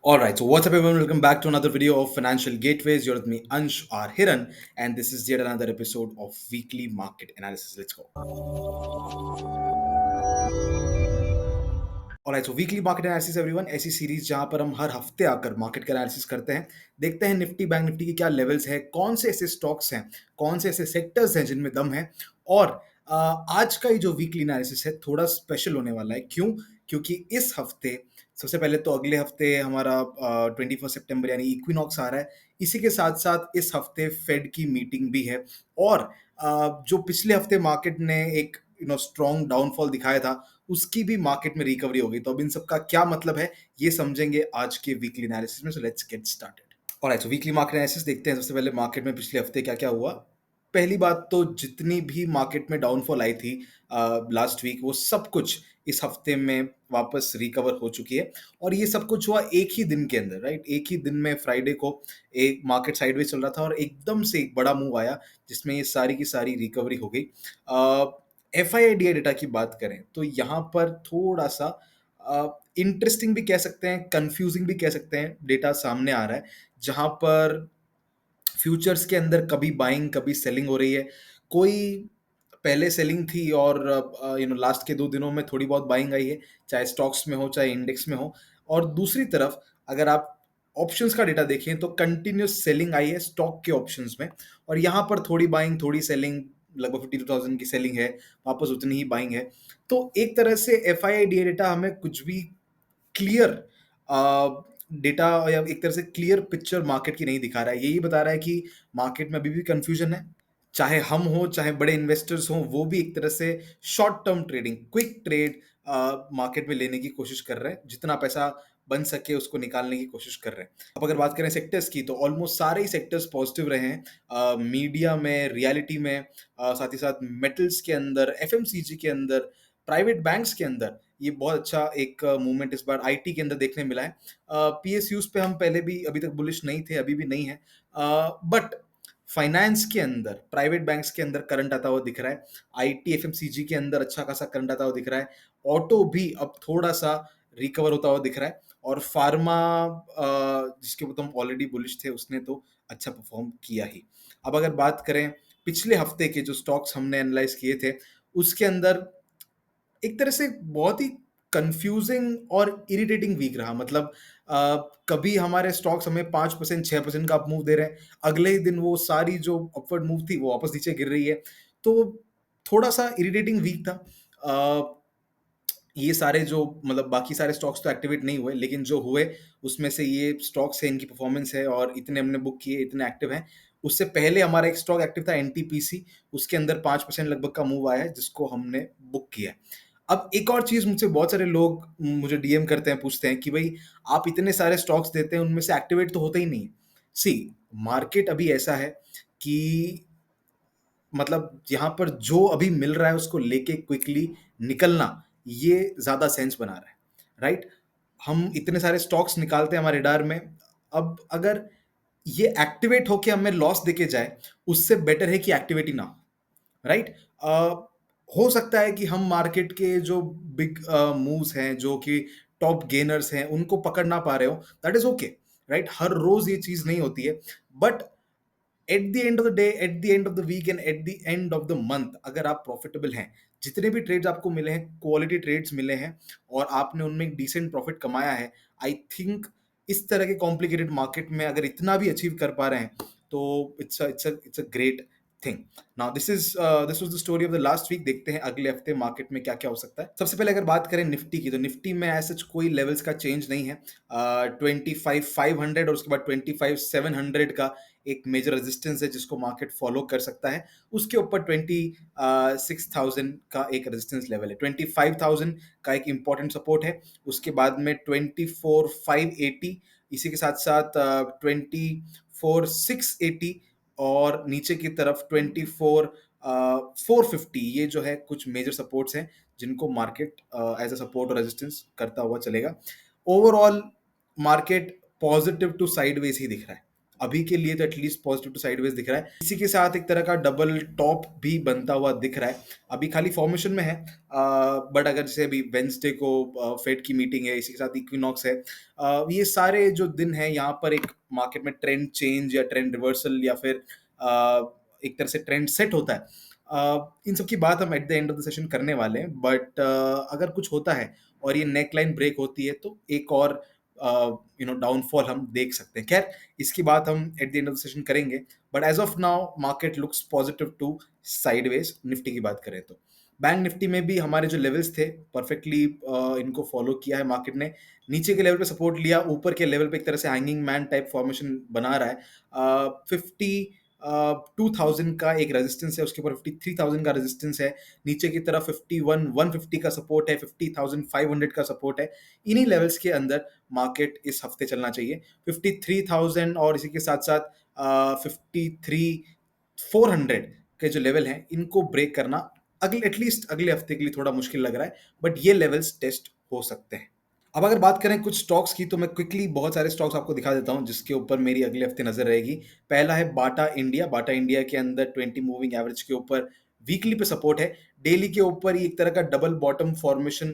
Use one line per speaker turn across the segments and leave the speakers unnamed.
All right, so what's up, everyone? Welcome back to another video of Financial Gateways. You're with me, Ansh R. Hiran, and this is yet another episode of Weekly Market Analysis. Let's go. All right, so weekly market analysis everyone, ऐसी series जहां पर हम हर हफ्ते आकर market का analysis करते हैं, देखते हैं निफ्टी बैंक निफ्टी के क्या लेवल्स है, कौन से ऐसे स्टॉक्स हैं, कौन से ऐसे सेक्टर्स हैं जिनमें दम है। और आज का ये जो वीकली एनालिसिस है थोड़ा स्पेशल होने वाला है। क्यों? क्योंकि इस हफ्ते सबसे पहले तो अगले हफ्ते हमारा 21 सितंबर यानी इक्विनॉक्स आ रहा है। इसी के साथ साथ इस हफ्ते फेड की मीटिंग भी है। और जो पिछले हफ्ते मार्केट ने एक स्ट्रॉन्ग डाउनफॉल दिखाया था, उसकी भी मार्केट में रिकवरी हो गई। तो अब इन सबका क्या मतलब है, ये समझेंगे आज के वीकली एनालिसिस में। So let's get started. Alright, so weekly market analysis देखते हैं सबसे पहले मार्केट में पिछले हफ्ते क्या क्या हुआ। पहली बात तो जितनी भी मार्केट में डाउनफॉल आई थी लास्ट वीक, वो सब कुछ इस हफ्ते में वापस रिकवर हो चुकी है। और ये सब कुछ हुआ एक ही दिन के अंदर, राइट। एक ही दिन में फ्राइडे को एक मार्केट साइडवेज चल रहा था और एकदम से एक बड़ा मूव आया जिसमें ये सारी की सारी रिकवरी हो गई। F I I D data की बात करें तो यहाँ पर थोड़ा सा इंटरेस्टिंग भी कह सकते हैं, कंफ्यूजिंग भी कह सकते हैं, डेटा सामने आ रहा है जहां पर फ्यूचर्स के अंदर कभी बाइंग कभी सेलिंग हो रही है। कोई पहले सेलिंग थी और लास्ट के 2 दिनों में थोड़ी बहुत बाइंग आई है, चाहे स्टॉक्स में हो चाहे इंडेक्स में हो। और दूसरी तरफ अगर आप ऑप्शंस का डेटा देखें तो कंटिन्यूस सेलिंग आई है स्टॉक के ऑप्शंस में। और यहाँ पर थोड़ी बाइंग थोड़ी सेलिंग, लगभग 52,000 की सेलिंग है, वापस उतनी ही बाइंग है। तो एक तरह से F I I D data हमें कुछ भी क्लियर डेटा या एक तरह से क्लियर पिक्चर मार्केट की नहीं दिखा रहा है। यही बता रहा है कि मार्केट में अभी भी कंफ्यूजन है। चाहे हम हो चाहे बड़े इन्वेस्टर्स हों, वो भी एक तरह से short term trading, quick trade market में लेने की कोशिश कर रहे हैं। जितना पैसा बन सके उसको निकालने की कोशिश कर रहे हैं। अब अगर बात करें सेक्टर्स की तो ऑलमोस्ट सारे ही सेक्टर्स पॉजिटिव रहे हैं। मीडिया में, रियलिटी में, साथ ही साथ मेटल्स के अंदर, एफएमसीजी के अंदर, प्राइवेट बैंक्स के अंदर ये बहुत अच्छा एक मूवमेंट इस बार आईटी के अंदर देखने मिला है। पीएसयूज पे हम पहले भी अभी तक बुलिश नहीं थे, अभी भी नहीं है। बट फाइनेंस के अंदर, प्राइवेट बैंक्स के अंदर करंट आता हुआ दिख रहा है। आईटी एफएमसीजी के अंदर अच्छा खासा करंट आता हुआ दिख रहा है। ऑटो भी अब थोड़ा सा रिकवर होता हुआ दिख रहा है। और फार्मा, जिसके ऊपर हम ऑलरेडी बुलिश थे, उसने तो अच्छा परफॉर्म किया ही। अब अगर बात करें पिछले हफ्ते के जो स्टॉक्स हमने एनालाइज किए थे, उसके अंदर एक तरह से बहुत ही कंफ्यूजिंग और इरिटेटिंग वीक रहा। मतलब कभी हमारे स्टॉक्स हमें 5% 6% का अप मूव दे रहे हैं, अगले ही दिन वो सारी जो अपवर्ड मूव थी वो वापस नीचे गिर रही है। तो थोड़ा सा इरिटेटिंग वीक था। अ, ये सारे जो मतलब बाकी सारे स्टॉक्स तो एक्टिवेट नहीं हुए, लेकिन जो हुए उसमें से ये स्टॉक्स है, इनकी परफॉर्मेंस है और इतने हमने बुक किए, इतने एक्टिव हैं। उससे पहले हमारा एक स्टॉक एक्टिव था एनटीपीसी, उसके अंदर 5% लगभग का मूव आया है जिसको हमने बुक किया है। अब एक और चीज, मुझसे बहुत सारे लोग मुझे डीएम करते हैं, पूछते हैं कि भाई आप इतने सारे स्टॉक्स देते हैं, उनमें से एक्टिवेट तो होता ही नहीं है। सी, मार्केट अभी ऐसा है कि मतलब यहाँ पर जो अभी मिल रहा है उसको लेके क्विकली निकलना, ये ज्यादा सेंस बना रहा है, राइट। हम इतने सारे स्टॉक्स निकालते हैं हमारे रडार में। अब अगर ये एक्टिवेट होके हमें लॉस देके जाए, उससे बेटर है कि एक्टिविटी ना हो, राइट। हो सकता है कि हम मार्केट के जो बिग मूव्स हैं, जो कि टॉप गेनर्स हैं, उनको पकड़ ना पा रहे हो, दैट इज ओके, राइट। हर रोज ये चीज नहीं होती है। But at the end of the day, at the end of the week and at the end of the month, अगर आप प्रॉफिटेबल हैं, जितने भी ट्रेड्स आपको मिले हैं क्वालिटी ट्रेड्स मिले हैं और आपने उनमें एक डिसेंट प्रॉफिट कमाया है, आई थिंक इस तरह के कॉम्प्लिकेटेड मार्केट में अगर इतना भी अचीव कर पा रहे हैं तो it's a great thing. Now this was the story of the last week. देखते हैं अगले हफ्ते मार्केट में क्या क्या हो सकता है। सबसे पहले अगर बात करें निफ्टी की, तो निफ्टी में ऐसा कोई लेवल्स का चेंज नहीं है। 25,500 और उसके बाद 25,700 का एक मेजर रेजिस्टेंस है जिसको मार्केट फॉलो कर सकता है। उसके ऊपर 26,000 का एक रेजिस्टेंस लेवल है, 25,000 का एक इंपॉर्टेंट सपोर्ट है। उसके बाद में 24,580, इसी के साथ साथ 24,680 और नीचे की तरफ 24,450। ये जो है कुछ मेजर सपोर्ट्स हैं जिनको मार्केट एज अ सपोर्ट और रेजिस्टेंस करता हुआ चलेगा। Overall market positive to sideways ही दिख रहा है। अभी के लिए तो एटलीस्ट पॉजिटिव टू साइडवेज दिख रहा है। इसी के साथ एक तरह का डबल टॉप भी बनता हुआ दिख रहा है। अभी खाली फॉर्मेशन में है, बट अगर जैसे अभी वेंसडे को फेड की मीटिंग है, इसी के साथ इक्विनॉक्स है, ये सारे जो दिन है यहाँ पर एक मार्केट में ट्रेंड चेंज या ट्रेंड रिवर्सल या फिर एक तरह से ट्रेंड सेट होता है। इन सब की बात हम at the end of the session करने वाले हैं, बट अगर कुछ होता है और ये नेक लाइन ब्रेक होती है तो एक और डाउनफॉल हम देख सकते हैं। खैर, इसकी बात हम at the end of the session करेंगे, but as of now market looks positive to sideways. Nifty की बात करें तो बैंक निफ्टी में भी हमारे जो लेवल्स थे परफेक्टली इनको फॉलो किया है मार्केट ने। नीचे के लेवल पे सपोर्ट लिया, ऊपर के लेवल पे एक तरह से हैंगिंग मैन टाइप फॉर्मेशन बना रहा है। 52,000 का एक रेजिस्टेंस है, उसके ऊपर 53,000 का रेजिस्टेंस है, नीचे की तरफ 51,150 का सपोर्ट है, 50,500 का सपोर्ट है। इन्हीं लेवल्स के अंदर मार्केट इस हफ्ते चलना चाहिए। 53,000 और इसी के साथ साथ 53,400 के जो लेवल हैं इनको ब्रेक करना अगले एटलीस्ट अगले हफ्ते के लिए थोड़ा मुश्किल लग रहा है, बट ये लेवल्स टेस्ट हो सकते हैं। अब अगर बात करें कुछ स्टॉक्स की तो मैं क्विकली बहुत सारे स्टॉक्स आपको दिखा देता हूं जिसके ऊपर मेरी अगले हफ्ते नजर रहेगी। पहला है बाटा इंडिया। बाटा इंडिया के अंदर 20 मूविंग एवरेज के ऊपर वीकली पे सपोर्ट है, डेली के ऊपर ही एक तरह का double bottom formation,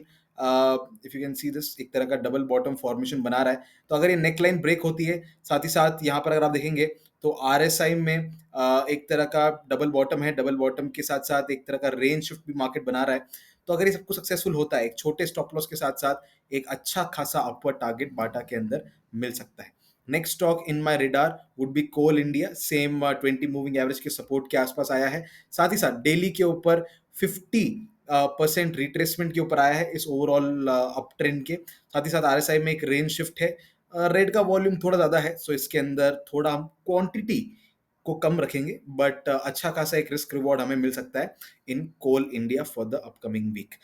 if you can see this, एक तरह का डबल बॉटम फॉर्मेशन बना रहा है। तो अगर ये नेकलाइन ब्रेक होती है, साथ ही साथ यहाँ पर अगर आप देखेंगे तो आरएसआई में एक तरह का डबल बॉटम है, डबल बॉटम के साथ साथ एक तरह का रेंज शिफ्ट भी मार्केट बना रहा है। तो अगर ये सब कुछ सक्सेसफुल होता है, एक छोटे स्टॉप लॉस के साथ साथ एक अच्छा खासा अपवर्ड टारगेट बाटा के अंदर मिल सकता है। Next stock in my radar would be Coal India. Same 20 moving average के सपोर्ट के आसपास आया है, साथ ही साथ डेली के ऊपर 50% रिट्रेसमेंट के ऊपर आया है इस ओवरऑल अप ट्रेंड के। साथ ही साथ आरएसआई में एक रेंज शिफ्ट है, रेड का वॉल्यूम थोड़ा ज्यादा है, सो इसके अंदर थोड़ा हम क्वांटिटी को कम रखेंगे, बट अच्छा खासा एक रिस्क रिवॉर्ड हमें मिल सकता है in Coal India for the upcoming week.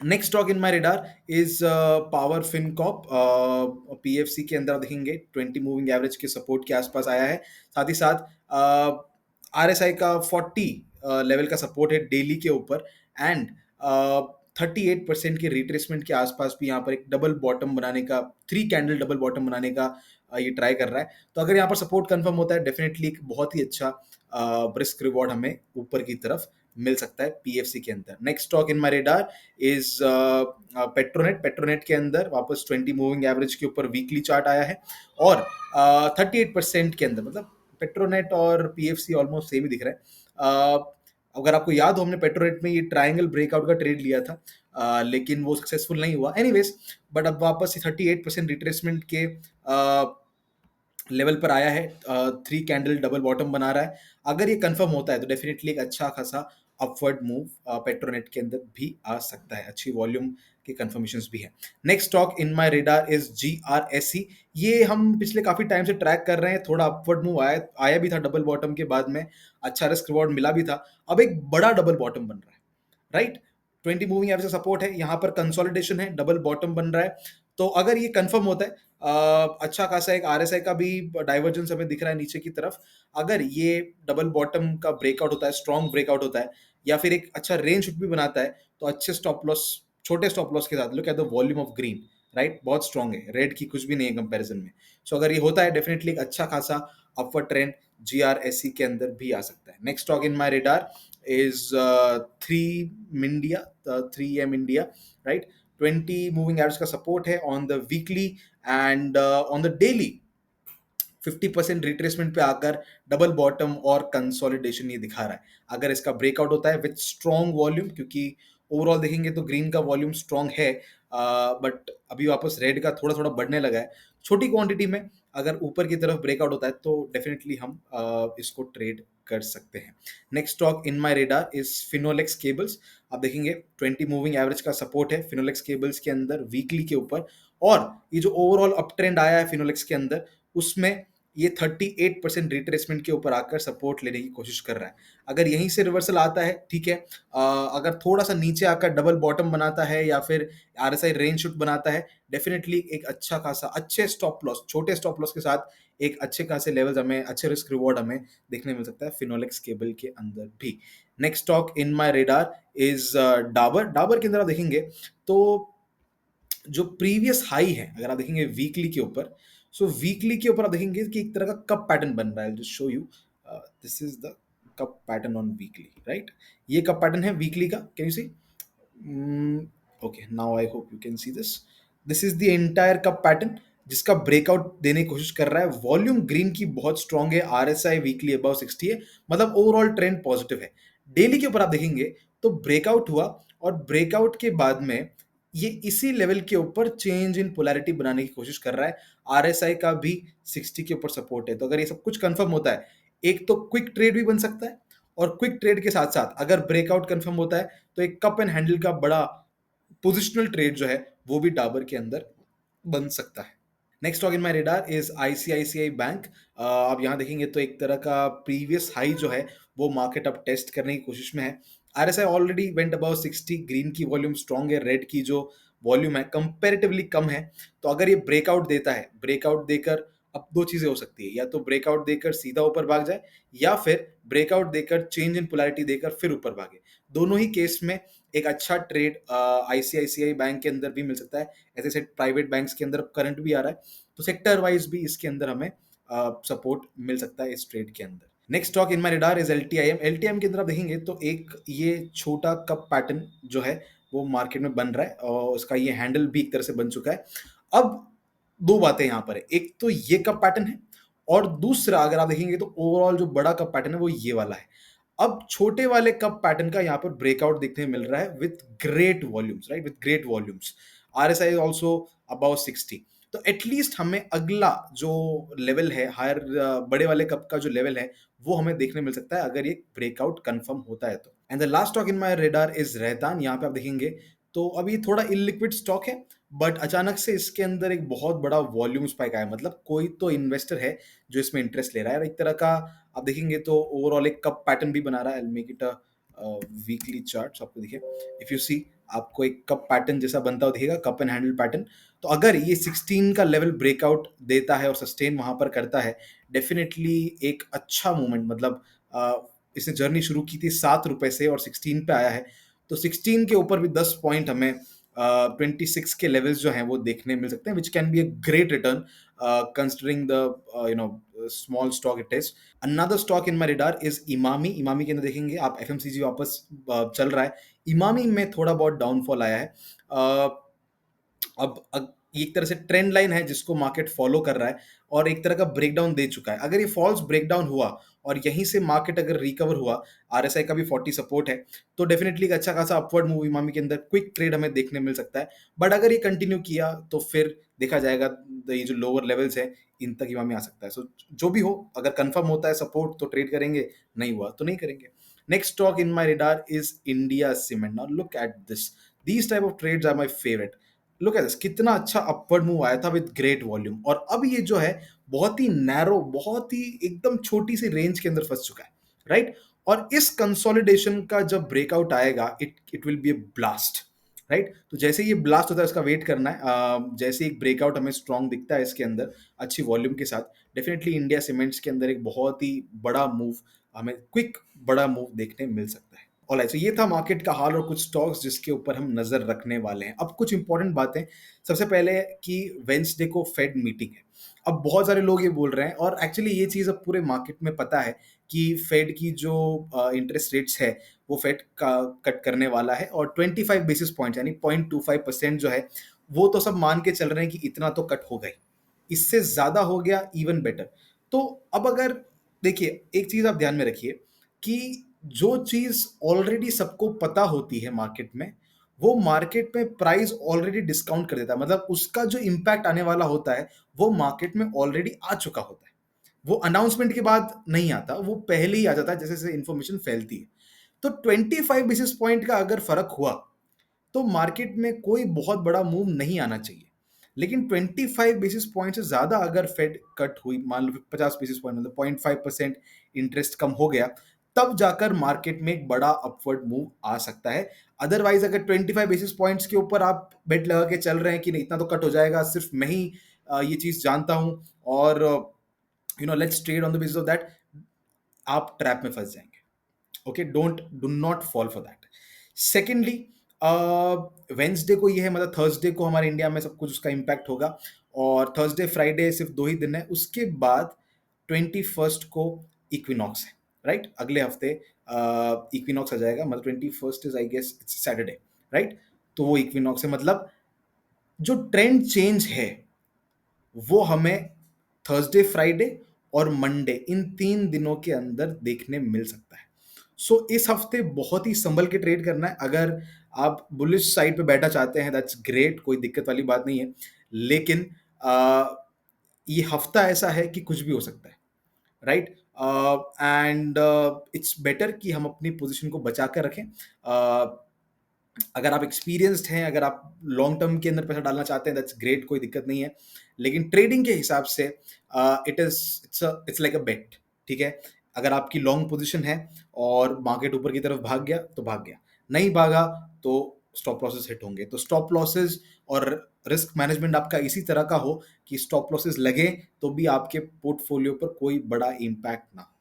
Next stock in my radar is Power Fincorp. PFC के अंदर देखेंगे 20 मूविंग एवरेज के सपोर्ट के आसपास आया है, साथ ही साथ आरएसआई का 40 लेवल का सपोर्ट है डेली के ऊपर, एंड 38% के रिट्रेसमेंट के आसपास भी यहाँ पर एक डबल बॉटम बनाने का, 3 कैंडल डबल बॉटम बनाने का ये ट्राई कर रहा है। तो अगर यहाँ पर सपोर्ट कंफर्म होता है, डेफिनेटली एक बहुत ही अच्छा रिस्क रिवॉर्ड हमें ऊपर की तरफ मिल सकता है पीएफसी के अंदर। Next stock in my radar is Petronet. Petronet के अंदर वापस 20 मूविंग एवरेज के ऊपर वीकली चार्ट आया है, और 38% के अंदर, मतलब पेट्रोनेट और पीएफसी ऑलमोस्ट सेम ही दिख रहा है। अगर आपको याद हो, हमने पेट्रोनेट में ये ट्रायंगल ब्रेकआउट का ट्रेड लिया था, लेकिन वो सक्सेसफुल नहीं हुआ। एनीवेज, बट अब वापस 38% रिट्रेसमेंट के लेवल पर आया है, 3 कैंडल डबल बॉटम बना रहा है। अगर ये कंफर्म होता है तो डेफिनेटली एक अच्छा खासा अपवर्ड मूव पेट्रोनेट के अंदर भी आ सकता है, अच्छी वॉल्यूम के कंफर्मेशंस भी है। Next stock in my radar is GRSC. ये हम पिछले काफी टाइम से ट्रैक कर रहे हैं, थोड़ा अपवर्ड मूव आया आया भी था डबल बॉटम के बाद में, अच्छा रिस्क रिवॉर्ड मिला भी था, अब एक बड़ा डबल बॉटम बन रहा है, राइट। 20 मूविंग एवरेज सपोर्ट है, यहाँ पर कंसोलिडेशन है, डबल बॉटम बन रहा है। तो अगर ये कंफर्म होता है, अच्छा खासा एक आरएसआई का भी डाइवर्जेंस हमें दिख रहा है नीचे की तरफ। अगर ये डबल बॉटम का ब्रेकआउट होता है, स्ट्रॉन्ग ब्रेकआउट होता है, या फिर एक अच्छा रेंज भी बनाता है, तो अच्छे स्टॉप लॉस, छोटे स्टॉप लॉस के साथ, look at the volume of green, right, बहुत स्ट्रॉन्ग है, रेड की कुछ भी नहीं है कंपैरिजन में। सो अगर ये होता है, डेफिनेटली एक अच्छा खासा अपवर्ड ट्रेंड जीआरएससी के अंदर भी आ सकता है। Next stock in my radar is 3 India, 3M India, right? 20 moving average का सपोर्ट है on the weekly, and on the daily 50% retracement पे आकर डबल बॉटम और कंसोलिडेशन ये दिखा रहा है। अगर इसका ब्रेकआउट होता है विथ स्ट्रॉन्ग वॉल्यूम, क्योंकि ओवरऑल देखेंगे तो ग्रीन का वॉल्यूम स्ट्रॉन्ग है, बट अभी वापस रेड का थोड़ा थोड़ा बढ़ने लगा है छोटी क्वांटिटी में। अगर ऊपर की तरफ ब्रेकआउट होता है तो डेफिनेटली हम इसको ट्रेड कर सकते हैं। Next stock in my radar is Finolex cables. आप देखेंगे 20 मूविंग एवरेज का सपोर्ट है फिनोलेक्स केबल्स के अंदर वीकली के ऊपर, और ये जो ओवरऑल अप ट्रेंड आया है फिनोलेक्स के अंदर, उसमें ये 38% रिट्रेसमेंट के ऊपर आकर सपोर्ट लेने की कोशिश कर रहा है। अगर यहीं से रिवर्सल आता है, ठीक है, अगर थोड़ा सा नीचे आकर डबल बॉटम बनाता है या फिर आरएसआई रेंज शिफ्ट बनाता है, डेफिनेटली एक अच्छा खासा अच्छे स्टॉप लॉस, छोटे स्टॉप लॉस के साथ एक अच्छे खासे लेवल्स हमें, अच्छे रिस्क रिवॉर्ड हमें देखने मिल सकता है फिनोलेक्स केबल के अंदर भी। Next stock in my radar is Dabur. Dabur के अंदर आप देखेंगे तो जो प्रीवियस हाई है, अगर आप देखेंगे वीकली के ऊपर, सो वीकली के ऊपर आप देखेंगे कि एक तरह का कप पैटर्न बन रहा है, just show you, this is the cup pattern on weekly, right? ये कप पैटर्न है वीकली का, can you see? Okay, now I hope you can see this. This is the entire cup pattern जिसका breakout देने की कोशिश कर रहा है। वॉल्यूम ग्रीन की बहुत स्ट्रांग है, आरएसआई वीकली अबव 60 है, मतलब ओवरऑल ट्रेंड पॉजिटिव है। डेली के ऊपर आप देखेंगे तो ब्रेकआउट हुआ, और ब्रेकआउट के बाद में ये इसी लेवल के ऊपर चेंज इन पोलैरिटी बनाने की कोशिश कर रहा है। आरएसआई का भी 60 के ऊपर सपोर्ट है। तो अगर ये सब कुछ कंफर्म होता है, एक तो क्विक ट्रेड भी बन सकता है, और क्विक ट्रेड के साथ साथ अगर ब्रेकआउट कंफर्म होता है तो एक कप एंड हैंडल का बड़ा पोजिशनल ट्रेड जो है वो भी डाबर के अंदर बन सकता है। Next stock in my radar is ICICI bank. आप यहाँ देखेंगे तो एक तरह का प्रीवियस हाई जो है वो मार्केट अब टेस्ट करने की कोशिश में है। RSI already went about 60, green की वॉल्यूम स्ट्रांग है, रेड की जो वॉल्यूम है कंपैरेटिवली कम है। तो अगर ये ब्रेकआउट देता है, ब्रेकआउट देकर अब दो चीजें हो सकती है, या तो ब्रेकआउट देकर सीधा ऊपर भाग जाए, या फिर ब्रेकआउट देकर चेंज इन पोलैरिटी देकर फिर ऊपर भागे। दोनों ही केस में एक अच्छा ट्रेड आईसीआईसीआई बैंक के अंदर भी मिल सकता है। ऐसे सेट प्राइवेट बैंक्स के अंदर करंट भी आ रहा है, तो सेक्टर वाइज भी इसके अंदर हमें सपोर्ट मिल सकता है इस ट्रेड के अंदर। Next stock in my radar is एलटीआईएम। एलटीआईएम के अंदर आप देखेंगे तो एक ये छोटा कप पैटर्न जो है वो मार्केट में बन रहा है, और उसका ये हैंडल भी एक तरह से बन चुका है। अब दो बातें यहाँ पर है, एक तो ये कप पैटर्न है, और दूसरा अगर आप देखेंगे तो ओवरऑल जो बड़ा कप पैटर्न है वो ये वाला है। अब छोटे वाले कप पैटर्न का यहाँ पर ब्रेकआउट देखने मिल रहा है with great volumes, right, with great volumes. RSI also about 60। तो एटलीस्ट हमें अगला जो लेवल है हायर, बड़े वाले कप का जो लेवल है वो हमें देखने मिल सकता है अगर ये ब्रेकआउट कंफर्म होता है तो। And the last stock in my radar is रहतान। यहाँ पे आप देखेंगे तो अभी थोड़ा इलिक्विड स्टॉक है, बट अचानक से इसके अंदर एक बहुत बड़ा वॉल्यूम स्पाइक आया, मतलब कोई तो इन्वेस्टर है जो इसमें इंटरेस्ट ले रहा है। और एक तरह का आप देखेंगे तो ओवरऑल एक कप पैटर्न भी बना रहा है। I make it a weekly chart, आपको दिखे, इफ यू सी, आपको एक कप पैटर्न जैसा बनता हुआ दिखेगा, कप एंड हैंडल पैटर्न। तो अगर ये 16 का लेवल ब्रेकआउट देता है और सस्टेन वहां पर करता है, डेफिनेटली एक अच्छा मूवमेंट, मतलब इसने जर्नी शुरू की थी 7 रुपए से और 16 पे आया है, तो 16 के ऊपर भी 10 पॉइंट हमें 26 के लेवल्स जो हैं वो देखने मिल सकते हैं, which can be a great return considering the small stock it is. Another stock in my radar is Emami. Emami के अंदर देखेंगे आप एफएमसीजी वापस चल रहा है। इमामी में थोड़ा बहुत डाउनफॉल आया है। अब ये एक तरह से ट्रेंड लाइन है जिसको मार्केट फॉलो कर रहा है, और एक तरह का ब्रेकडाउन दे चुका है। अगर ये फॉल्स ब्रेकडाउन हुआ और यहीं से मार्केट अगर रिकवर हुआ, आरएसआई का भी 40 सपोर्ट है, तो डेफिनेटली एक अच्छा खासा अपवर्ड मूव इमामी के अंदर क्विक ट्रेड हमें देखने मिल सकता है। बट अगर ये कंटिन्यू किया तो फिर देखा जाएगा, ये जो लोअर लेवल्स है इन तक इमामी आ सकता है। सो जो भी हो, अगर कंफर्म होता है सपोर्ट तो ट्रेड करेंगे, नहीं हुआ तो नहीं करेंगे। Next stock in my radar is India Cement. Now look at this, these type of trades are my favourite. Look at this, कितना अच्छा अपवर्ड मूव आया था विद ग्रेट वॉल्यूम, और अब ये जो है बहुत ही नैरो, बहुत ही एकदम छोटी सी रेंज के अंदर फंस चुका है, राइट? और इस कंसोलिडेशन का जब ब्रेकआउट आएगा, it it will be A blast, right? तो जैसे ये ब्लास्ट होता है उसका वेट करना है। जैसे एक ब्रेकआउट हमें स्ट्रॉन्ग दिखता है इसके अंदर अच्छी वॉल्यूम के साथ, डेफिनेटली इंडिया सीमेंट्स के अंदर एक बहुत ही बड़ा मूव, हमें क्विक बड़ा मूव देखने मिल सकता है। ऑलराइट, सो ये था मार्केट का हाल और कुछ स्टॉक्स जिसके ऊपर हम नजर रखने वाले हैं। अब कुछ इंपॉर्टेंट बातें, सबसे पहले कि वेंसडे को फेड मीटिंग है। अब बहुत सारे लोग ये बोल रहे हैं, और एक्चुअली ये चीज़ अब पूरे मार्केट में पता है कि फेड की जो इंटरेस्ट रेट्स है वो फेड का कट करने वाला है, और 25 बेसिस पॉइंट यानी 0.25% जो है वो तो सब मान के चल रहे हैं कि इतना तो कट होगा ही, इससे ज़्यादा हो गया इवन बेटर। तो अब अगर देखिए, एक चीज़ आप ध्यान में रखिए कि जो चीज़ ऑलरेडी सबको पता होती है मार्केट में, वो मार्केट में प्राइस ऑलरेडी डिस्काउंट कर देता है, मतलब उसका जो इम्पैक्ट आने वाला होता है वो मार्केट में ऑलरेडी आ चुका होता है। वो अनाउंसमेंट के बाद नहीं आता, वो पहले ही आ जाता है जैसे जैसे इंफॉर्मेशन फैलती है। तो 25 बेसिस पॉइंट का अगर फर्क हुआ तो मार्केट में कोई बहुत बड़ा मूव नहीं आना चाहिए। लेकिन 25 बेसिस पॉइंट से ज्यादा अगर फेड कट हुई, मान लो 50 बेसिस पॉइंट, मतलब 0.5% इंटरेस्ट कम हो गया, तब जाकर मार्केट में एक बड़ा अपवर्ड मूव आ सकता है। अदरवाइज अगर 25 बेसिस पॉइंट्स के ऊपर आप बेट लगा के चल रहे हैं कि नहीं इतना तो कट हो जाएगा, सिर्फ मैं ही ये चीज जानता हूं, और let's trade on the basis of that, आप ट्रैप में फंस जाएंगे। Okay, don't do not fall for that. Secondly, Wednesday को ये है, मतलब थर्सडे को हमारे इंडिया में सब कुछ उसका इम्पैक्ट होगा, और थर्सडे फ्राइडे सिर्फ 2 ही दिन है। उसके बाद 21st को इक्विनॉक्स है, राइट? अगले हफ्ते इक्विनॉक्स आ जाएगा, मतलब 21st is I guess it's Saturday, right? तो वो इक्विनॉक्स है, मतलब जो ट्रेंड चेंज है वो हमें थर्सडे फ्राइडे और मंडे इन 3 दिनों के अंदर देखने मिल सकता है। सो इस हफ्ते बहुत ही संभल के ट्रेड करना है। अगर आप बुलिश साइड पे बैठना चाहते हैं दैट्स ग्रेट, कोई दिक्कत वाली बात नहीं है। लेकिन ये हफ्ता ऐसा है कि कुछ भी हो सकता है, राइट? एंड इट्स बेटर कि हम अपनी पोजीशन को बचा कर रखें। अगर आप एक्सपीरियंस्ड हैं, अगर आप लॉन्ग टर्म के अंदर पैसा डालना चाहते हैं दैट्स ग्रेट, कोई दिक्कत नहीं है। लेकिन ट्रेडिंग के हिसाब से इट्स लाइक अ बेट, ठीक है? अगर आपकी लॉन्ग पोजीशन है और मार्केट ऊपर की तरफ भाग गया तो भाग गया, नहीं भागा तो स्टॉप लॉसेस हिट होंगे। तो स्टॉप लॉसेस और रिस्क मैनेजमेंट आपका इसी तरह का हो कि स्टॉप लॉसेस लगे तो भी आपके पोर्टफोलियो पर कोई बड़ा इम्पैक्ट ना हो,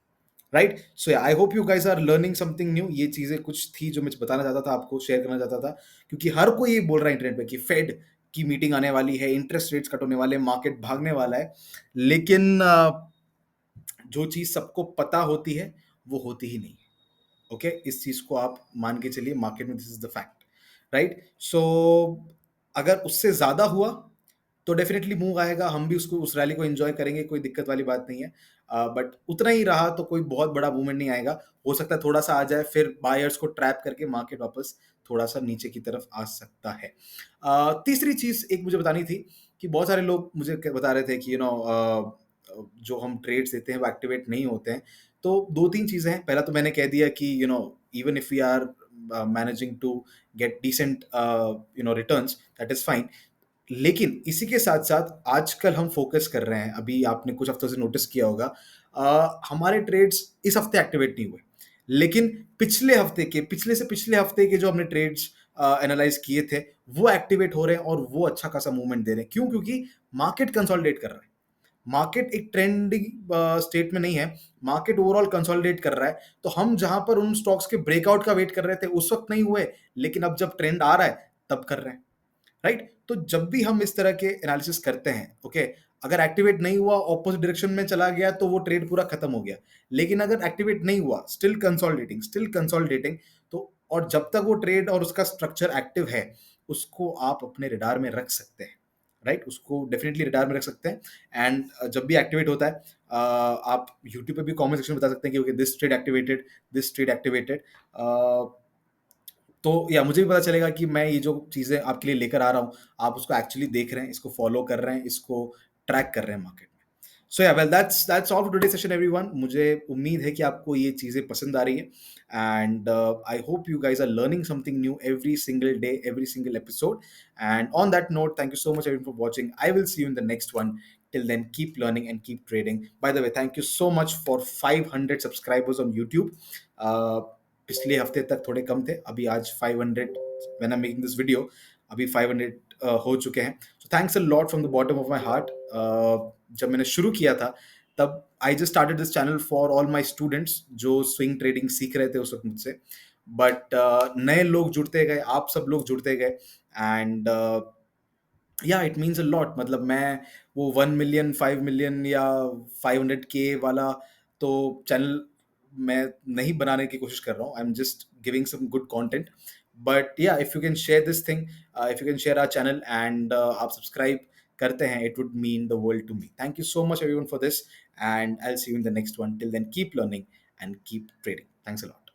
right? So I hope you guys are learning something new. ये चीजें कुछ थी जो मैं बताना चाहता था, आपको शेयर करना चाहता था, क्योंकि हर कोई ये बोल रहा है इंटरनेट पे कि फेड की मीटिंग आने वाली है, इंटरेस्ट रेट्स कट होने वाले हैं, मार्केट भागने वाला है। लेकिन जो चीज सबको पता होती है वो होती ही नहीं है। ओके, इस चीज को आप मान के चलिए, मार्केट में this is the fact, right? So अगर उससे ज्यादा हुआ तो डेफिनेटली मूव आएगा, हम भी उसको उस रैली को एंजॉय करेंगे, कोई दिक्कत वाली बात नहीं है। बट उतना ही रहा तो कोई बहुत बड़ा मूवमेंट नहीं आएगा। हो सकता है थोड़ा सा आ जाए, फिर बायर्स को ट्रैप करके मार्केट वापस थोड़ा सा नीचे की तरफ आ सकता है। तीसरी चीज एक मुझे बतानी थी कि बहुत सारे लोग मुझे बता रहे थे कि जो हम ट्रेड्स देते हैं वो एक्टिवेट नहीं होते हैं। तो दो तीन चीजें हैं। पहला तो मैंने कह दिया कि even if we are managing to get decent returns, that is fine. लेकिन इसी के साथ साथ आजकल हम फोकस कर रहे हैं, अभी आपने कुछ हफ्तों से नोटिस किया होगा, हमारे ट्रेड्स इस हफ्ते एक्टिवेट नहीं हुए, लेकिन पिछले से पिछले हफ्ते के जो हमने ट्रेड्स एनालाइज किए थे वो एक्टिवेट हो रहे हैं और वो अच्छा खासा मूवमेंट दे रहे हैं। क्यों? क्योंकि मार्केट कंसोलिडेट कर रहा है। मार्केट एक ट्रेंडिंग स्टेट में नहीं है, मार्केट ओवरऑल कंसोलिडेट कर रहा है। तो हम जहां पर उन स्टॉक्स के ब्रेकआउट का वेट कर रहे थे उस वक्त नहीं हुए, लेकिन अब जब ट्रेंड आ रहा है तब कर रहे हैं, राइट? तो जब भी हम इस तरह के एनालिसिस करते हैं, ओके, अगर एक्टिवेट नहीं हुआ, ऑपोजिट डायरेक्शन में चला गया तो वो ट्रेड पूरा खत्म हो गया। लेकिन अगर एक्टिवेट नहीं हुआ, स्टिल कंसोलिडेटिंग, तो और जब तक वो ट्रेड और उसका स्ट्रक्चर एक्टिव है, उसको आप अपने रिडार में रख सकते हैं, राइट? उसको डेफिनेटली रिडार में रख सकते हैं। एंड जब भी एक्टिवेट होता है, आप यूट्यूब पे भी कमेंट सेक्शन में बता सकते हैं कि okay this trade activated, this trade activated. तो या मुझे भी पता चलेगा कि मैं ये जो चीज़ें आपके लिए लेकर आ रहा हूँ, आप उसको एक्चुअली देख रहे हैं, इसको फॉलो कर रहे हैं, इसको ट्रैक कर रहे हैं मार्केट में। सो या well that's all for today session everyone. मुझे उम्मीद है कि आपको ये चीज़ें पसंद आ रही है, and I hope you guys are learning something new every single day, every single episode. And on that note, thank you so much everyone for watching. I will see you in the next one. Till then, keep learning and keep trading. By the way, thank you so much for 500 subscribers on YouTube. Uh, पिछले हफ्ते तक थोड़े कम थे, अभी आज 500, when I am making this video, अभी 500 हो चुके हैं। So thanks a lot from the bottom of my heart. जब मैंने शुरू किया था तब I just started this channel for all my students जो स्विंग ट्रेडिंग सीख रहे थे उस वक्त मुझसे। बट नए लोग जुड़ते गए, आप सब लोग जुड़ते गए, एंड या इट मीन्स अ लॉट। मतलब मैं वो 1 मिलियन, 5 मिलियन या 500K वाला तो चैनल मैं नहीं बनाने की कोशिश कर रहा हूँ। I am just giving some good content. But या if you can share this thing, if you can share our channel and आप सब्सक्राइब करते हैं, it would mean the world to me. Thank you so much everyone for this, and I will see you in the next one. Till then keep learning and keep trading. Thanks a lot.